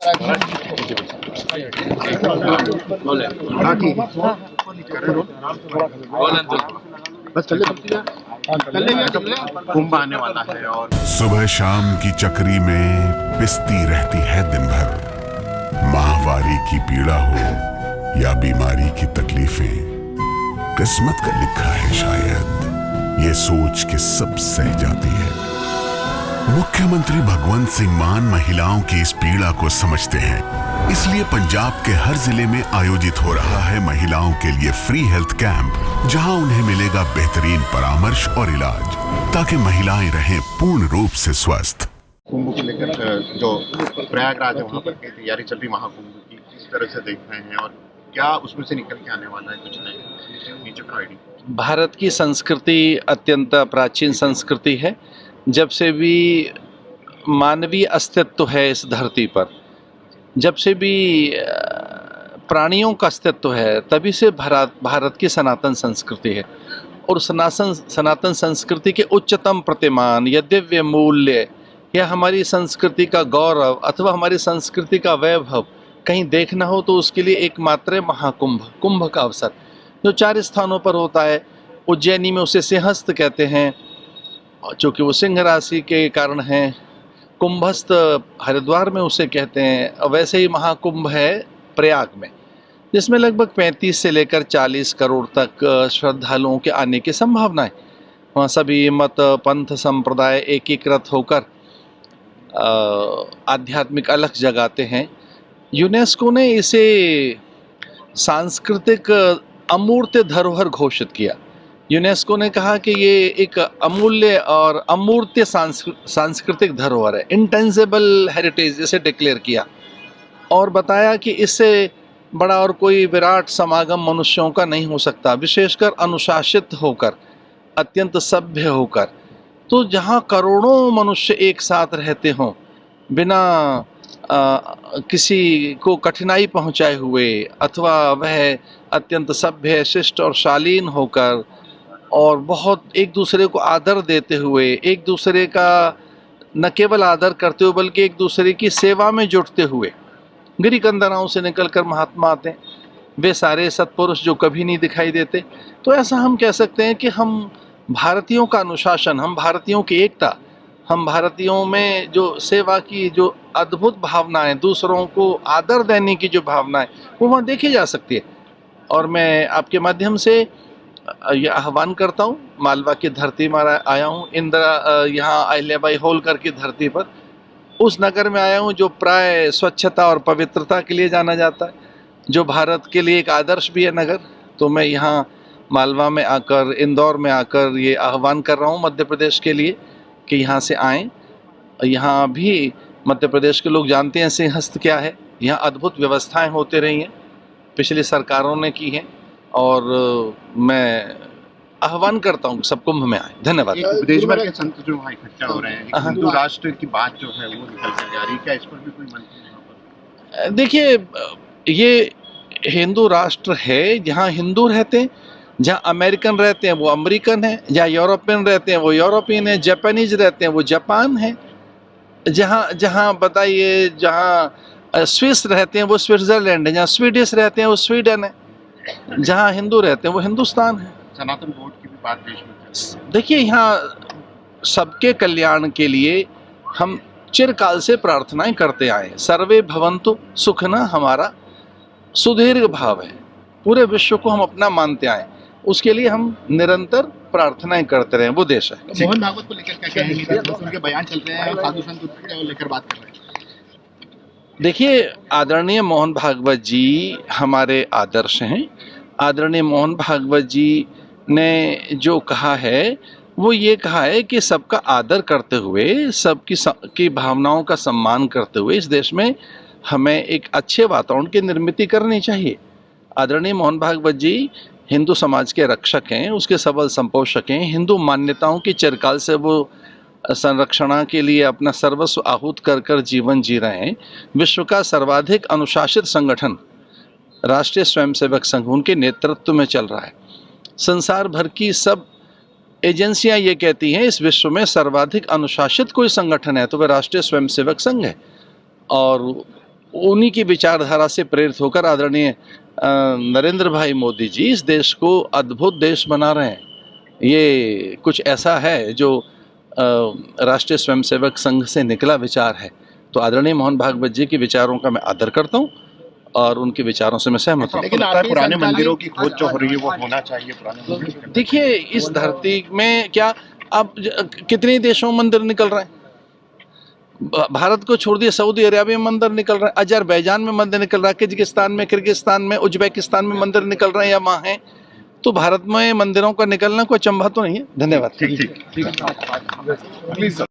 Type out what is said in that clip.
हाँ ठीक है, कर रहे बस चल कुंभ आने वाला है और सुबह शाम की चक्री में पिसती रहती है दिन भर। माहवारी की पीड़ा हो या बीमारी की तकलीफें, किस्मत का लिखा है शायद, ये सोच के सब सह जाती है। मुख्यमंत्री भगवंत सिंह मान महिलाओं की इस पीड़ा को समझते हैं, इसलिए पंजाब के हर जिले में आयोजित हो रहा है महिलाओं के लिए फ्री हेल्थ कैंप, जहां उन्हें मिलेगा बेहतरीन परामर्श और इलाज, ताकि महिलाएं रहें पूर्ण रूप से स्वस्थ। कुंभ को लेकर जो प्रयागराज है वहाँ पर की तैयारी चल रही महाकुंभ की, किस तरह से देख रहे हैं और क्या उसमें से निकल के आने वाला है, कुछ नहीं नीचे का आइडिया। भारत की संस्कृति अत्यंत प्राचीन संस्कृति है। जब से भी मानवीय अस्तित्व है इस धरती पर, जब से भी प्राणियों का अस्तित्व है, तभी से भारत की सनातन संस्कृति है। और सनातन संस्कृति के उच्चतम प्रतिमान या दिव्य मूल्य या हमारी संस्कृति का गौरव अथवा हमारी संस्कृति का वैभव कहीं देखना हो तो उसके लिए एकमात्र महाकुंभ, कुंभ का अवसर, जो 4 स्थानों पर होता है। उज्जैनी में उसे सिंहस्थ कहते हैं, चूँकि वो सिंह राशि के कारण है। कुंभस्थ हरिद्वार में उसे कहते हैं। वैसे ही महाकुंभ है प्रयाग में, जिसमें लगभग 35 से लेकर 40 करोड़ तक श्रद्धालुओं के आने की संभावना है। वहाँ सभी मत पंथ संप्रदाय एकीकृत होकर आध्यात्मिक अलख जगाते हैं। यूनेस्को ने इसे सांस्कृतिक अमूर्त धरोहर घोषित किया। यूनेस्को ने कहा कि ये एक अमूल्य और अमूर्त सांस्कृतिक धरोहर है, इंटेंजिबल हेरिटेज इसे डिक्लेयर किया, और बताया कि इससे बड़ा और कोई विराट समागम मनुष्यों का नहीं हो सकता, विशेषकर अनुशासित होकर, अत्यंत सभ्य होकर। तो जहाँ करोड़ों मनुष्य एक साथ रहते हों, बिना किसी को कठिनाई पहुँचाए हुए, अथवा वह अत्यंत सभ्य शिष्ट और शालीन होकर और बहुत एक दूसरे को आदर देते हुए, एक दूसरे का न केवल आदर करते हुए बल्कि एक दूसरे की सेवा में जुटते हुए, गिरिकंदराओं से निकलकर महात्मा आते हैं, वे सारे सत्पुरुष जो कभी नहीं दिखाई देते। तो ऐसा हम कह सकते हैं कि हम भारतीयों का अनुशासन, हम भारतीयों की एकता, हम भारतीयों में जो सेवा की जो अद्भुत भावनाएं, दूसरों को आदर देने की जो भावनाएं, वो वहाँ देखी जा सकती है। और मैं आपके माध्यम से यह आह्वान करता हूँ, मालवा की धरती में आया हूँ, यहाँ अहिल्याबाई होलकर की धरती पर, उस नगर में आया हूँ जो प्राय स्वच्छता और पवित्रता के लिए जाना जाता है, जो भारत के लिए एक आदर्श भी है नगर। तो मैं यहाँ मालवा में आकर, इंदौर में आकर ये आह्वान कर रहा हूँ मध्य प्रदेश के लिए कि यहाँ से आएँ। यहाँ भी मध्य प्रदेश के लोग जानते हैं सिंहस्थ क्या है। यहाँ अद्भुत व्यवस्थाएं होती रही हैं, पिछली सरकारों ने की हैं, और मैं आह्वान करता हूँ सब कुंभ में आए। धन्यवाद। देश भर के संत जो वहाँ इकट्ठा हो रहे हैं, हिंदू राष्ट्र की बात जो है वो निकल कर जा रही है, क्या इस पर भी कोई मंथन यहाँ पर? देखिए, ये हिंदू राष्ट्र है, जहाँ हिंदू रहते हैं, जहाँ अमेरिकन रहते हैं वो अमेरिकन है, जहाँ यूरोपियन रहते हैं वो यूरोपियन है, जापानीज रहते हैं वो जापान है, जहाँ बताइए, जहाँ स्विस रहते हैं वो स्विट्जरलैंड है, जहाँ स्वीडिश रहते हैं वो स्वीडन है, जहाँ हिंदू रहते हैं वो हिंदुस्तान है। सनातन बोर्ड की भी बात देश में। देखिए, यहाँ सबके कल्याण के लिए हम चिरकाल से प्रार्थनाएं करते आए। सर्वे भवन्तु सुखना हमारा सुदीर्घ भाव है, पूरे विश्व को हम अपना मानते आए, उसके लिए हम निरंतर प्रार्थनाएं करते रहे, वो देश है। मोहन भागवत को लेकर क्या कहेंगे? उनके बयान चल रहे हैं, साधु संत को लेकर बात कर रहे हैं। देखिए, आदरणीय मोहन भागवत जी हमारे आदर्श हैं। आदरणीय मोहन भागवत जी ने जो कहा है वो ये कहा है कि सबका आदर करते हुए, सबकी भावनाओं का सम्मान करते हुए इस देश में हमें एक अच्छे वातावरण की निर्मित करनी चाहिए। आदरणीय मोहन भागवत जी हिंदू समाज के रक्षक हैं, उसके सबल संपोषक हैं। हिंदू मान्यताओं की चिरकाल से वो संरक्षणा के लिए अपना सर्वस्व आहूत कर कर जीवन जी रहे हैं। विश्व का सर्वाधिक अनुशासित संगठन राष्ट्रीय स्वयंसेवक संघ उनके नेतृत्व में चल रहा है। संसार भर की सब एजेंसियां ये कहती हैं इस विश्व में सर्वाधिक अनुशासित कोई संगठन है तो वह राष्ट्रीय स्वयंसेवक संघ है। और उन्हीं की विचारधारा से प्रेरित होकर आदरणीय नरेंद्र भाई मोदी जी इस देश को अद्भुत देश बना रहे हैं। ये कुछ ऐसा है जो राष्ट्रीय स्वयंसेवक संघ से निकला विचार है। तो आदरणीय मोहन भागवत जी के विचारों का मैं आदर करता हूँ और उनके विचारों से मैं सहमत हूँ। लेकिन आपको पुराने मंदिरों की खोज जो हो रही है वो होना चाहिए पुराने मंदिर। देखिए, इस धरती में क्या अब कितने देशों में मंदिर निकल रहे हैं? भारत को छोड़ दिए सऊदी अरेबिया में मंदिर निकल रहे हैं, अजरबैजान में मंदिर निकल रहा है, किर्गिस्तान में, किर्गिस्तान में, उज्बेकिस्तान में मंदिर निकल रहे हैं या वहाँ हैं। तो भारत में मंदिरों का निकलना कोई अचंभा तो नहीं है। धन्यवाद। ठीक।